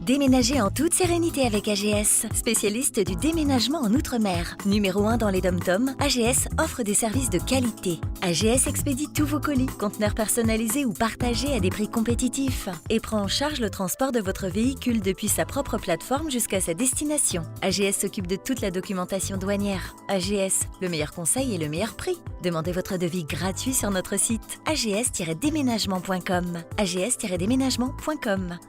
Déménagez en toute sérénité avec AGS, spécialiste du déménagement en Outre-mer. Numéro 1 dans les dom-toms, AGS offre des services de qualité. AGS expédie tous vos colis, conteneurs personnalisés ou partagés à des prix compétitifs et prend en charge le transport de votre véhicule depuis sa propre plateforme jusqu'à sa destination. AGS s'occupe de toute la documentation douanière. AGS, le meilleur conseil et le meilleur prix. Demandez votre devis gratuit sur notre site ags-déménagement.com. ags-déménagement.com.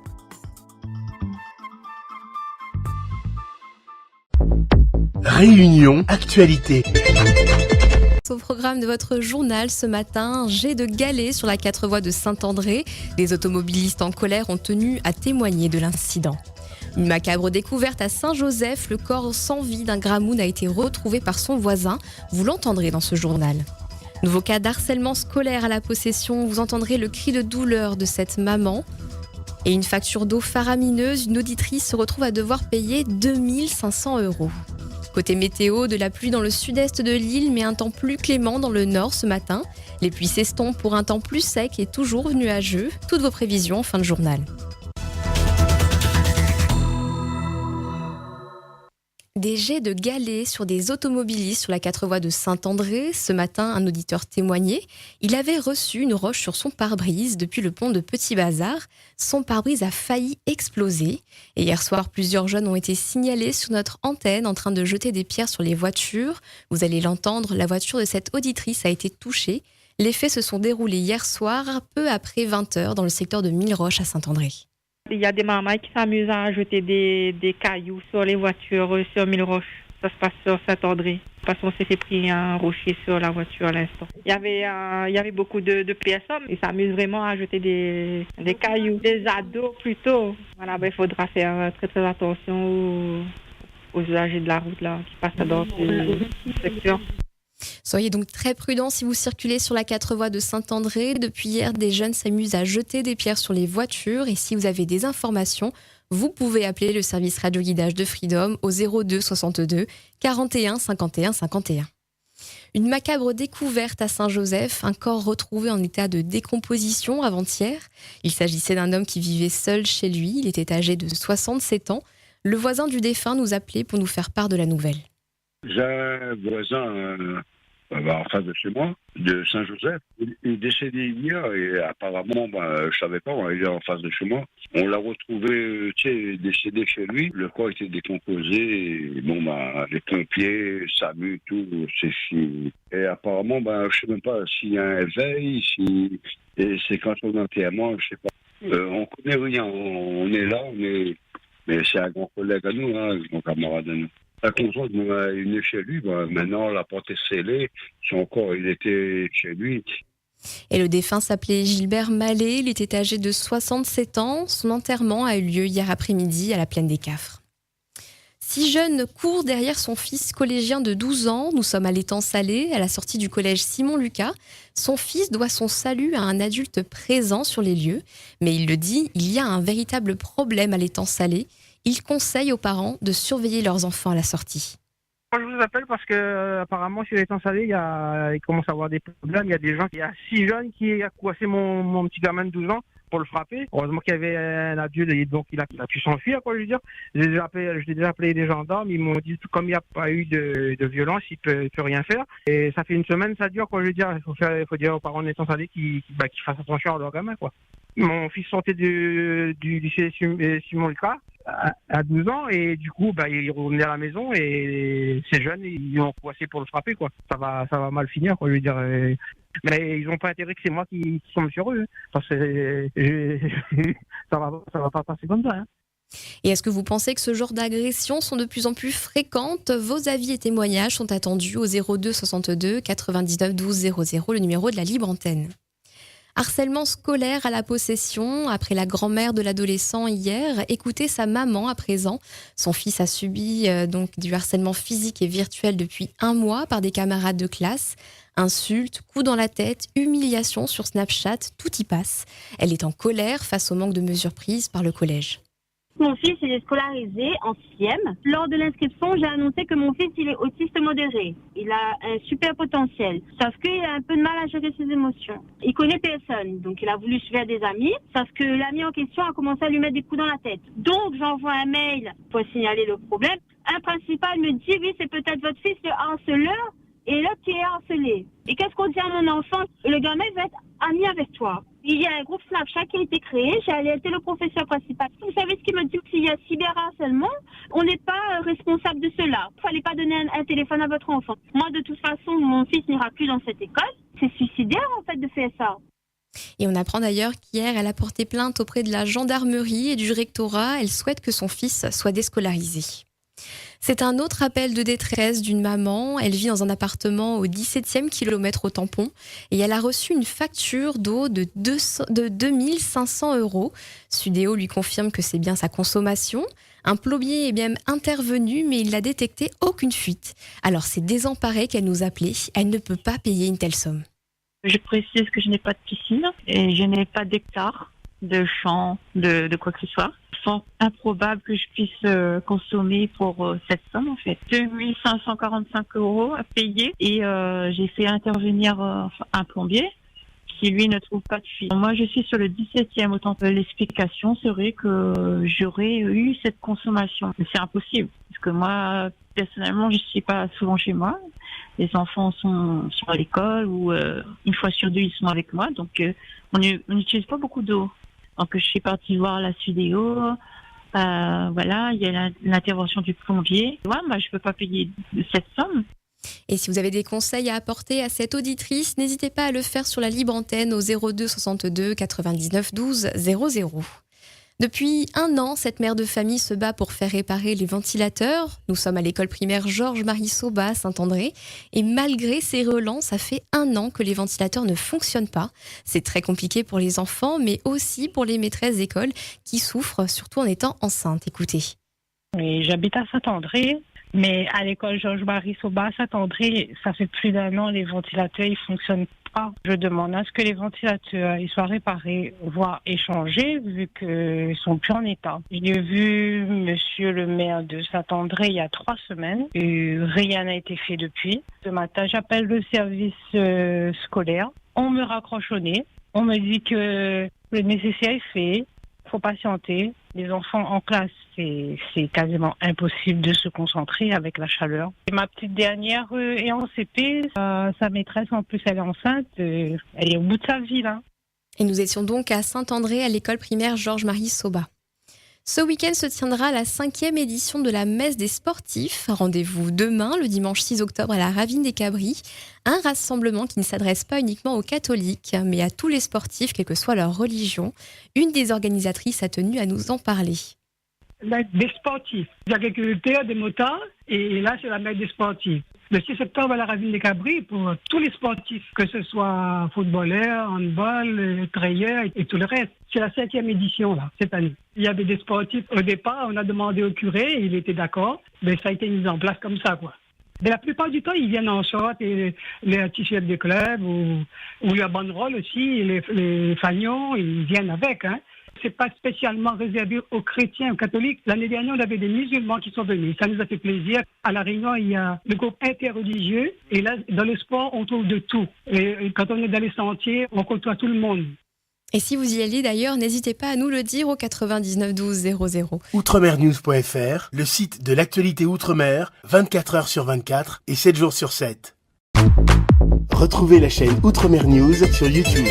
Réunion Actualité. Au programme de votre journal ce matin, jet de galets sur la 4 voies de Saint-André. Des automobilistes en colère ont tenu à témoigner de l'incident. Une macabre découverte à Saint-Joseph, le corps sans vie d'un gramoun a été retrouvé par son voisin. Vous l'entendrez dans ce journal. Nouveau cas d'harcèlement scolaire à la possession, vous entendrez le cri de douleur de cette maman. Et une facture d'eau faramineuse, une auditrice se retrouve à devoir payer 2 500 €. Côté météo, de la pluie dans le sud-est de l'île, mais un temps plus clément dans le nord ce matin. Les pluies s'estompent pour un temps plus sec et toujours nuageux. Toutes vos prévisions en fin de journal. Des jets de galets sur des automobilistes sur la 4 voies de Saint-André. Ce matin, un auditeur témoignait. Il avait reçu une roche sur son pare-brise depuis le pont de Petit Bazar. Son pare-brise a failli exploser. Et hier soir, plusieurs jeunes ont été signalés sur notre antenne en train de jeter des pierres sur les voitures. Vous allez l'entendre, la voiture de cette auditrice a été touchée. Les faits se sont déroulés hier soir, peu après 20h, dans le secteur de Milleroche à Saint-André. Il y a des mamans qui s'amusent à jeter des cailloux sur les voitures sur Milleroche. Ça se passe sur Saint-André. Parce qu'on s'est fait pris un rocher sur la voiture à l'instant. Il y avait beaucoup de personnes. Ils s'amusent vraiment à jeter des cailloux. Des ados plutôt. Voilà, il faudra faire très très attention aux usagers de la route là, qui passent dans ce secteur. Soyez donc très prudents si vous circulez sur la 4 voies de Saint-André. Depuis hier, des jeunes s'amusent à jeter des pierres sur les voitures. Et si vous avez des informations, vous pouvez appeler le service radio-guidage de Freedom au 02 62 41 51 51. Une macabre découverte à Saint-Joseph, un corps retrouvé en état de décomposition avant-hier. Il s'agissait d'un homme qui vivait seul chez lui. Il était âgé de 67 ans. Le voisin du défunt nous appelait pour nous faire part de la nouvelle. J'ai un voisin en face de chez moi, de Saint-Joseph. Il est décédé hier et apparemment, je savais pas, il est en face de chez moi. On l'a retrouvé décédé chez lui. Le corps était décomposé. Et, les pompiers, SAMU, tout, c'est fini. Et apparemment, je sais même pas s'il y a un éveil, et c'est quand on est enterrement, je sais pas. On connaît rien. On est là, mais c'est un grand collègue à nous, un grand camarade à nous. La conjointe est venue chez lui. Maintenant, la porte est scellée. Son corps, il était chez lui. Et le défunt s'appelait Gilbert Mallet. Il était âgé de 67 ans. Son enterrement a eu lieu hier après-midi à la Plaine des Cafres. 6 jeunes courent derrière son fils collégien de 12 ans. Nous sommes à l'étang Salé, à la sortie du collège Simon-Lucas. Son fils doit son salut à un adulte présent sur les lieux. Mais il le dit, il y a un véritable problème à l'étang Salé. Il conseille aux parents de surveiller leurs enfants à la sortie. Moi, je vous appelle parce que apparemment sur l'étang Salé, il commence à avoir des problèmes. Il y a 6 jeunes qui a coincé mon petit gamin de 12 ans pour le frapper. Heureusement qu'il y avait un adulte et donc il a pu s'enfuir, quoi, je veux dire. J'ai déjà appelé des gendarmes. Ils m'ont dit comme il n'y a pas eu de violence, il peut rien faire. Et ça fait une semaine, ça dure, quoi, je veux dire. Il faut dire aux parents de l'étang Salé qu'ils fassent attention à leur gamin, quoi. Mon fils sortait du lycée Simon-Lucas à 12 ans et du coup il revenait à la maison et ces jeunes ils ont coincé pour le frapper, quoi. Ça va mal finir, quoi, je veux dire. Mais ils n'ont pas intérêt que c'est moi qui tombe sur eux, parce que ça va pas passer comme ça, hein. Et est-ce que vous pensez que ce genre d'agressions sont de plus en plus fréquentes ? Vos avis et témoignages sont attendus au 02 62 99 12 00, le numéro de la libre antenne. Harcèlement scolaire à la possession. Après la grand-mère de l'adolescent hier, écoutez sa maman à présent. Son fils a subi donc du harcèlement physique et virtuel depuis 1 mois par des camarades de classe. Insultes, coups dans la tête, humiliations sur Snapchat, tout y passe. Elle est en colère face au manque de mesures prises par le collège. Mon fils, il est scolarisé en 6e. Lors de l'inscription, j'ai annoncé que mon fils, il est autiste modéré. Il a un super potentiel. Sauf qu'il a un peu de mal à gérer ses émotions. Il connaît personne. Donc, il a voulu suivre des amis. Sauf que l'ami en question a commencé à lui mettre des coups dans la tête. Donc, j'envoie un mail pour signaler le problème. Un principal me dit, oui, c'est peut-être votre fils le harceleur et l'autre qui est harcelé. Et qu'est-ce qu'on dit à mon enfant? Le gamin va être ami avec toi. Il y a un groupe Snapchat qui a été créé, j'ai alerté le professeur principal. Vous savez ce qu'il me dit? S'il y a cyberharcèlement, on n'est pas responsable de cela. Il ne fallait pas donner un téléphone à votre enfant. Moi, de toute façon, mon fils n'ira plus dans cette école. C'est suicidaire, en fait, de faire ça. Et on apprend d'ailleurs qu'hier, elle a porté plainte auprès de la gendarmerie et du rectorat. Elle souhaite que son fils soit déscolarisé. C'est un autre appel de détresse d'une maman. Elle vit dans un appartement au 17e kilomètre au tampon et elle a reçu une facture d'eau de 2500 €. Sudéo lui confirme que c'est bien sa consommation. Un plombier est bien intervenu, mais il n'a détecté aucune fuite. Alors c'est désemparée qu'elle nous appelait. Elle ne peut pas payer une telle somme. Je précise que je n'ai pas de piscine et je n'ai pas d'hectare, de champ, de quoi que ce soit. C'est improbable que je puisse consommer pour cette somme en fait. 2545 € à payer et j'ai fait intervenir un plombier qui lui ne trouve pas de fuite. Moi je suis sur le 17e, autant que l'explication serait que j'aurais eu cette consommation. Mais c'est impossible parce que moi personnellement je ne suis pas souvent chez moi. Les enfants sont à l'école ou une fois sur deux ils sont avec moi, donc on n'utilise pas beaucoup d'eau. Donc je suis partie voir la Sudéo, voilà, il y a l'intervention du plombier. Ouais, moi je peux pas payer cette somme. Et si vous avez des conseils à apporter à cette auditrice, n'hésitez pas à le faire sur la libre antenne au 02 62 99 12 00. Depuis 1 an, cette mère de famille se bat pour faire réparer les ventilateurs. Nous sommes à l'école primaire Georges-Marie Saubat à Saint-André. Et malgré ces relances, ça fait 1 an que les ventilateurs ne fonctionnent pas. C'est très compliqué pour les enfants, mais aussi pour les maîtresses d'école qui souffrent, surtout en étant enceintes. Écoutez. Oui, j'habite à Saint-André, mais à l'école Georges-Marie Saubat à Saint-André, ça fait plus d'1 an, les ventilateurs, ils fonctionnent pas. Je demande à ce que les ventilateurs ils soient réparés, voire échangés, vu qu'ils sont plus en état. J'ai vu monsieur le maire de Saint-André il y a 3 semaines, et rien n'a été fait depuis. Ce matin, j'appelle le service scolaire. On me raccroche au nez. On me dit que le nécessaire est fait. Faut patienter. Les enfants en classe, c'est quasiment impossible de se concentrer avec la chaleur. Et ma petite dernière est en CP. Sa maîtresse, en plus, elle est enceinte. Elle est au bout de sa vie, là. Et nous étions donc à Saint-André, à l'école primaire Georges-Marie Saubat. Ce week-end se tiendra la 5e édition de la Messe des sportifs. Rendez-vous demain, le dimanche 6 octobre, à la Ravine des Cabris. Un rassemblement qui ne s'adresse pas uniquement aux catholiques, mais à tous les sportifs, quelle que soit leur religion. Une des organisatrices a tenu à nous en parler. Des sportifs, des agriculteurs, des motards, et là c'est la messe des sportifs. Le 6 octobre à la Ravine des Cabris pour tous les sportifs, que ce soit footballeurs, handball, trayeurs et tout le reste. C'est la 5e édition là, cette année. Il y avait des sportifs. Au départ, on a demandé au curé, il était d'accord, mais ça a été mis en place comme ça, quoi. Mais la plupart du temps, ils viennent en short et les t-shirts des clubs ou la banderole aussi, les fanions, ils viennent avec, hein. C'est pas spécialement réservé aux chrétiens, aux catholiques. L'année dernière, on avait des musulmans qui sont venus. Ça nous a fait plaisir. À La Réunion, il y a le groupe interreligieux. Et là, dans le sport, on trouve de tout. Et quand on est dans les sentiers, on côtoie tout le monde. Et si vous y allez d'ailleurs, n'hésitez pas à nous le dire au 99 12 00. Outremernews.fr, le site de l'actualité Outre-mer, 24 heures sur 24 et 7 jours sur 7. Retrouvez la chaîne Outremer News sur YouTube.